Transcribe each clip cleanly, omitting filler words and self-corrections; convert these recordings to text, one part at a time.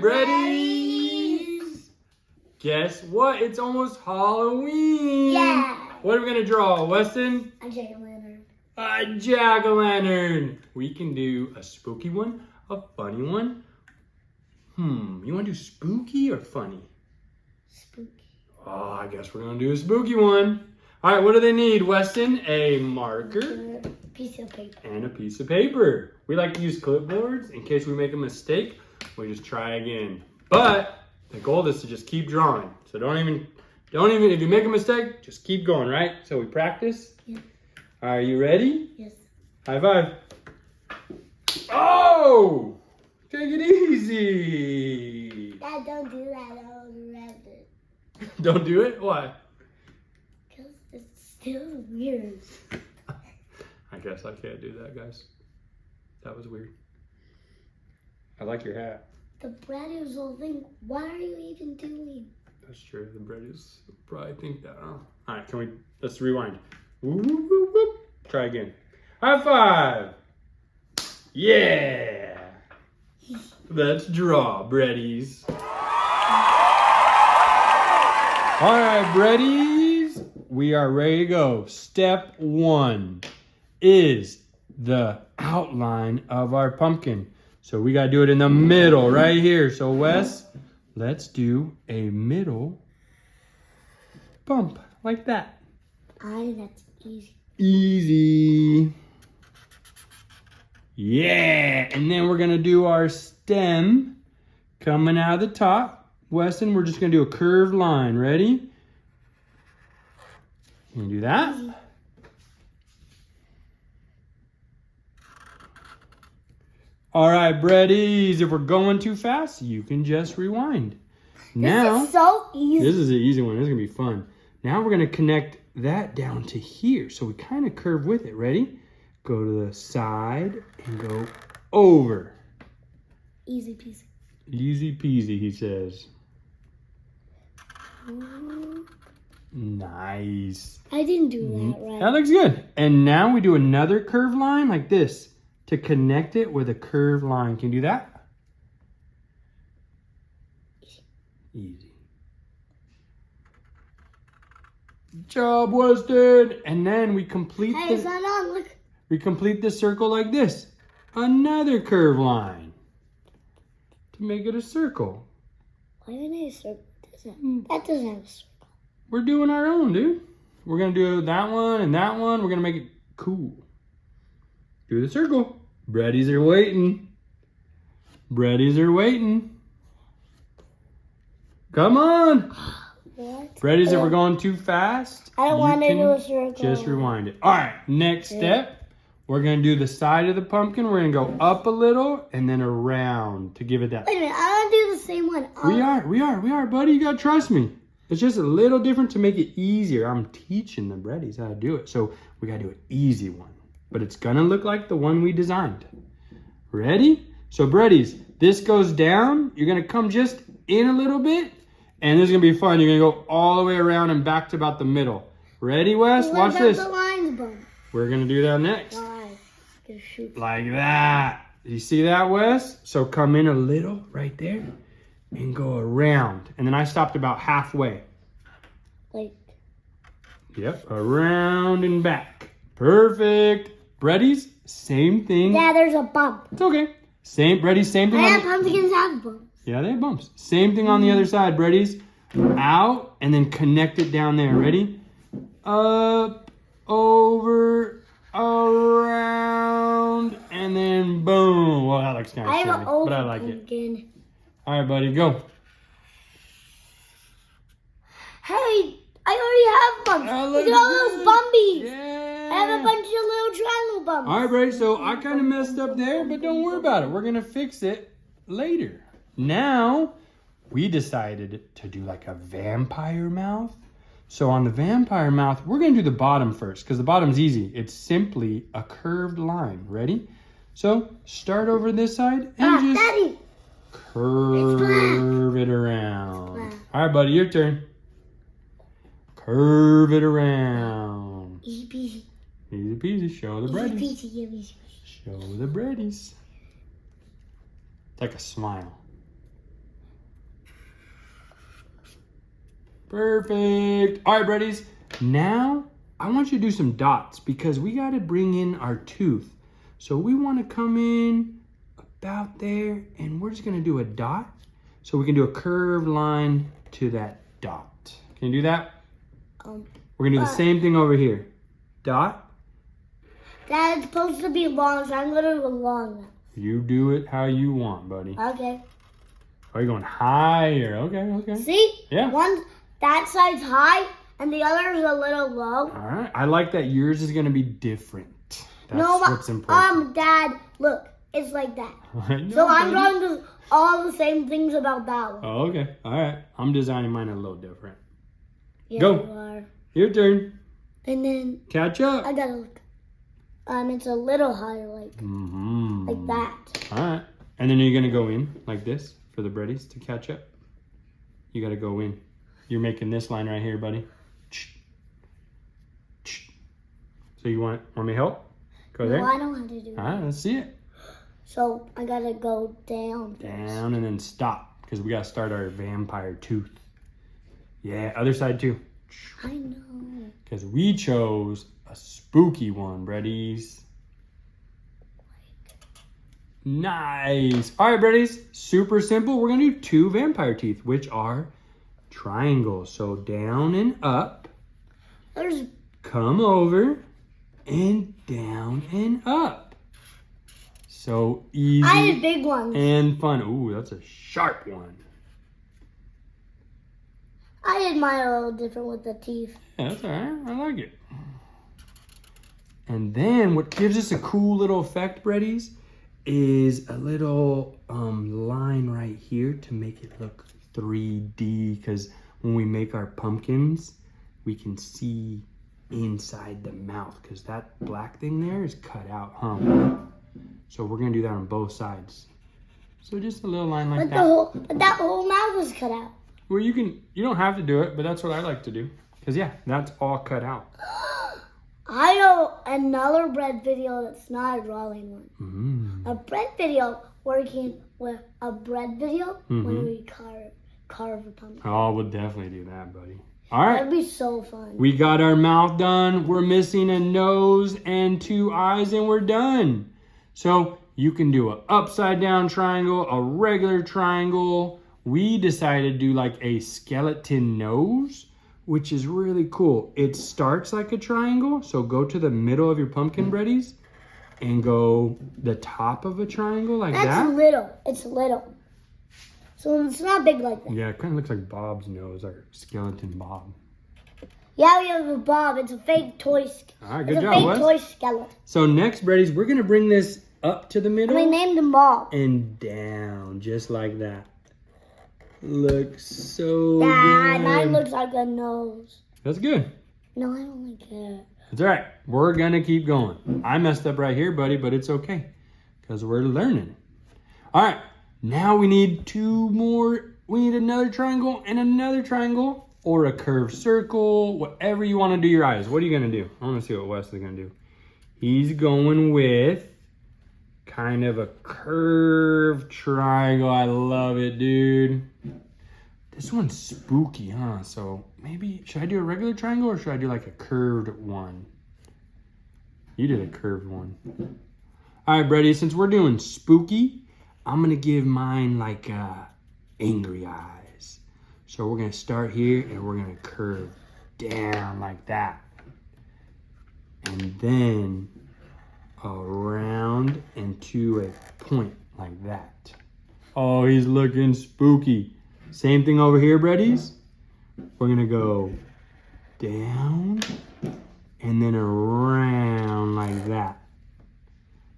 breadies! Guess what? It's almost Halloween! Yeah! What are we gonna draw, Weston? A jack-o'-lantern. A jack-o'-lantern! We can do a spooky one, a funny one. You wanna do spooky or funny? Spooky. Oh, I guess we're gonna do a spooky one. All right, what do they need, Weston? A marker. A piece of paper. And a piece of paper. We like to use clipboards in case we make a mistake. We just try again. But the goal is to just keep drawing. So don't even, if you make a mistake, just keep going, right? So we practice. Yeah. Are you ready? Yes. High five. Oh! Take it easy. Dad, don't do that. I'll regret it. Don't do it? Why? Because it's still weird. I guess I can't do that, guys. That was weird. I like your hat. The Bradders will think, what are you even doing? That's true. The Bradders probably think that, huh? All right, let's rewind. Whoop, whoop, whoop, whoop. Try again. High five. Yeah. Let's draw, Breadies. All right, Breadies. We are ready to go. Step 1 is the outline of our pumpkin. So we got to do it in the middle right here. So Wes, let's do a middle bump like that. That's easy. Easy. Yeah. And then we're going to do our stem coming out of the top. Weston, we're just going to do a curved line. Ready? You do that. Easy. All right, Breadies, if we're going too fast, you can just rewind. Now, this is so easy. This is an easy one. This is going to be fun. Now we're going to connect that down to here. So we kind of curve with it. Ready? Go to the side and go over. Easy peasy. Easy peasy, he says. Ooh. Nice. I didn't do that right. That looks good. And now we do another curved line like this to connect it with a curved line. Can you do that? Easy. Good job, Weston. And then we complete It's not on. Look. we complete the circle like this. Another curved line to make it a circle. Why didn't I circle? That doesn't have a circle. We're doing our own, dude. We're gonna do that one and that one. We're gonna make it cool. Do the circle. Breadies are waiting. Breadies are waiting. Come on. What? Breadies, if we're going too fast, I don't want to you do can a circle. just rewind it. All right, next step. We're going to do the side of the pumpkin. We're going to go up a little and then around to give it that. Wait a minute. I want to do the same one. We are, buddy. You got to trust me. It's just a little different to make it easier. I'm teaching the Breadies how to do it. So we got to do an easy one. But it's going to look like the one we designed. Ready? So Breadies, this goes down. You're going to come just in a little bit. And this is going to be fun. You're going to go all the way around and back to about the middle. Ready, Wes? Watch this. The lines bump? We're going to do that next. Why? Shoot. Like that. You see that, Wes? So come in a little right there and go around. And then I stopped about halfway. Like. Yep, around and back. Perfect. Breadies, same thing. Yeah, there's a bump. It's okay. Breadies, same thing. Yeah, pumpkins have bumps. Yeah, they have bumps. Same thing on the other side, Breadies. Out and then connect it down there. Ready? Up, over, around, and then boom. Well, that looks kind of silly, but I like it. All right, buddy, go. Hey, I already have bumps. Look at all those bumpies. Yeah. I have a bunch of little triangle bumps. All right, Brady, so I kind of messed up there, but don't worry about it. We're going to fix it later. Now, we decided to do like a vampire mouth. So on the vampire mouth, we're going to do the bottom first because the bottom's easy. It's simply a curved line. Ready? So start over this side and just Daddy. curve it around. All right, buddy, your turn. Curve it around. Easy peasy. Easy peasy. Show the breadies. Easy peasy. Show the breadies. It's like a smile. Perfect. All right, Breddies. Now, I want you to do some dots because we got to bring in our tooth. So we want to come in about there, and we're just going to do a dot. So we can do a curved line to that dot. Can you do that? We're going to do the same thing over here. Dot. That's supposed to be long, so I'm going to go long now. You do it how you want, buddy. Okay. Are you going higher? Okay. See? Yeah. That side's high, and the other is a little low. All right. I like that yours is going to be different. That's No, what's important. Dad, look. It's like that. I know, so I'm buddy. going to do all the same things about that one. Oh, okay. All right. I'm designing mine a little different. Yeah, Go. You are. Your turn. And then Catch up. I gotta look. It's a little higher, like that. All right. And then you're going to go in like this for the Breddies to catch up. You got to go in. You're making this line right here, buddy. So you want me to help? Go there. No, I don't have to do All that. right, let's see it. So I gotta go down. Down and then stop because we got to start our vampire tooth. Yeah, other side too. I know. Because we chose a spooky one, Breddies. Nice. All right, Breddies. Super simple. We're going to do 2 vampire teeth, which are triangles. So down and up. Come over and down and up. So easy. I had big ones. And fun. Ooh, that's a sharp one. I did mine a little different with the teeth. Yeah, that's all right. I like it. And then what gives us a cool little effect, Breddies, is a little line right here to make it look 3D. Because when we make our pumpkins, we can see inside the mouth. Because that black thing there is cut out, huh? So we're going to do that on both sides. So just a little line like that. But that whole mouth is cut out. Well, you don't have to do it, but that's what I like to do. Because, yeah, that's all cut out. I know another bread video that's not a drawing one. A bread video working with a bread video when we carve a pumpkin. Oh, we'll definitely do that, buddy. All right. That'd be so fun. We got our mouth done. We're missing a nose and 2 eyes, and we're done. So you can do an upside down triangle, a regular triangle. We decided to do like a skeleton nose, which is really cool. It starts like a triangle. So go to the middle of your pumpkin, Breddies, and go the top of a triangle like that. That's little. It's little. So it's not big like that. Yeah, it kind of looks like Bob's nose, our skeleton Bob. Yeah, we have a Bob. It's a fake toy. All right, good it's job, a fake Wes. toy skeleton. So next, Breddies, we're going to bring this up to the middle. And we named him Bob. And down, just like that. Looks so Dad, good. mine looks like a nose. That's good. No, I don't like it. It's all right. We're going to keep going. I messed up right here, buddy, but it's okay because we're learning. All right. Now we need 2 more. We need another triangle and another triangle or a curved circle, whatever you want to do your eyes. What are you going to do? I want to see what Wes is going to do. He's going with kind of a curved triangle. I love it, dude. This one's spooky, huh? So maybe, should I do a regular triangle or should I do like a curved one? You did a curved one. All right, Breddy, since we're doing spooky, I'm going to give mine like angry eyes. So we're going to start here and we're going to curve down like that. And then around and to a point like that. Oh, he's looking spooky. Same thing over here, Breddies. We're going to go down and then around like that.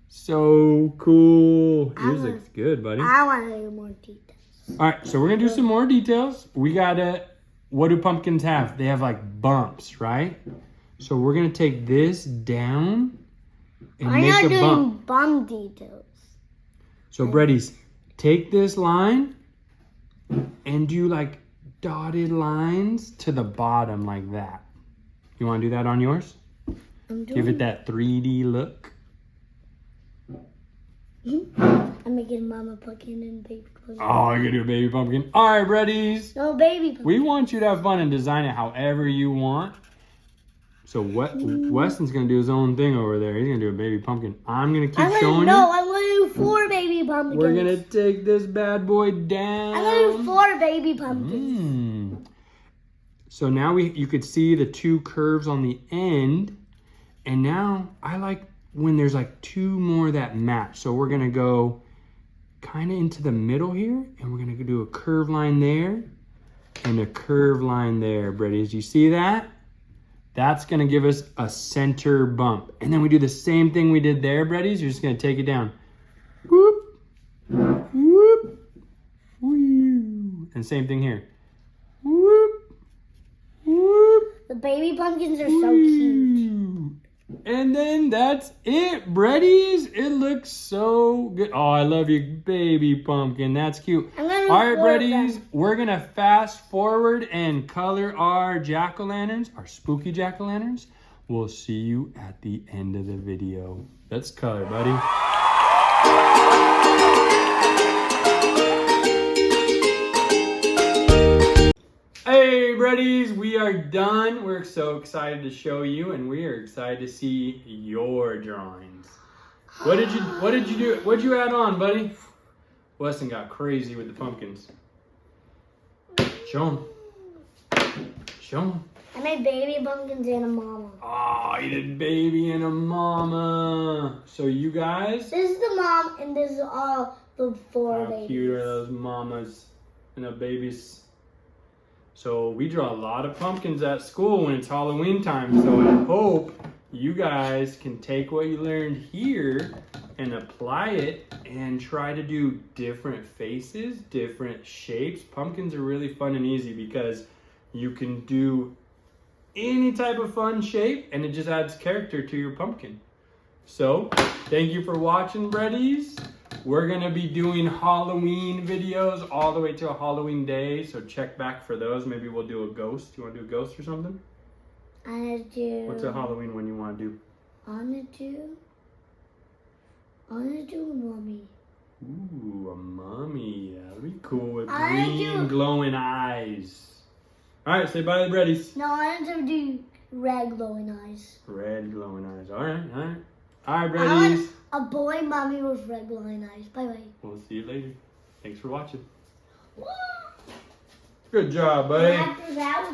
So cool. Yours looks good, buddy. I want to do more details. All right, so we're going to do some more details. We got to, what do pumpkins have? They have like bumps, right? So we're going to take this down and I'm make not a doing bump. bump details. So Breddies, take this line and do like dotted lines to the bottom like that. You want to do that on yours? I'm doing Give it that 3D look. I'm making Mama Pumpkin and Baby Pumpkin. Oh, you're gonna do a baby pumpkin. All right, Reddies. No, Baby Pumpkin. We want you to have fun and design it however you want. So Weston's gonna do his own thing over there. He's gonna do a baby pumpkin. I'm gonna keep showing you. No, I'm gonna do 4 baby pumpkins. We're gonna take this bad boy down. I'm gonna do 4 baby pumpkins. So now you could see the 2 curves on the end. And now I like when there's like 2 more that match. So we're gonna go kind of into the middle here, and we're gonna do a curve line there and a curve line there, Breddies. Do you see that? That's gonna give us a center bump. And then we do the same thing we did there, Breddies. You're just gonna take it down. Whoop, whoop, whoo. And same thing here. Whoop, whoop. The baby pumpkins are so cute. And then that's it, Breddies. It looks so good. Oh, I love you, baby pumpkin. That's cute. All right, Breddies, we're going to fast forward and color our jack-o'-lanterns, our spooky jack-o'-lanterns. We'll see you at the end of the video. Let's color, buddy. Hey, Breddies, we are done. We're so excited to show you, and we are excited to see your drawings. What did you do? What'd you add on, buddy? Weston got crazy with the pumpkins. Show him. Show him. I made baby pumpkins and a mama. Oh, you did baby and a mama. So you guys. This is the mom, and this is all the 4 babies. How cute are those mamas and the babies? So we draw a lot of pumpkins at school when it's Halloween time. So I hope you guys can take what you learned here and apply it and try to do different faces, different shapes. Pumpkins are really fun and easy because you can do any type of fun shape and it just adds character to your pumpkin. So thank you for watching, Breddies. We're gonna be doing Halloween videos all the way till Halloween day, so check back for those. Maybe we'll do a ghost. You wanna do a ghost or something? What's a Halloween one you wanna do? I wanna do a mummy. Ooh, a mummy. That'd be cool with green glowing eyes. All right, say bye to the Breddies. No, I want to do red glowing eyes. Red glowing eyes. All right, all right. All right, Breddies. A boy mummy with red glowing eyes. Bye-bye. We'll see you later. Thanks for watching. Good job, buddy. After that,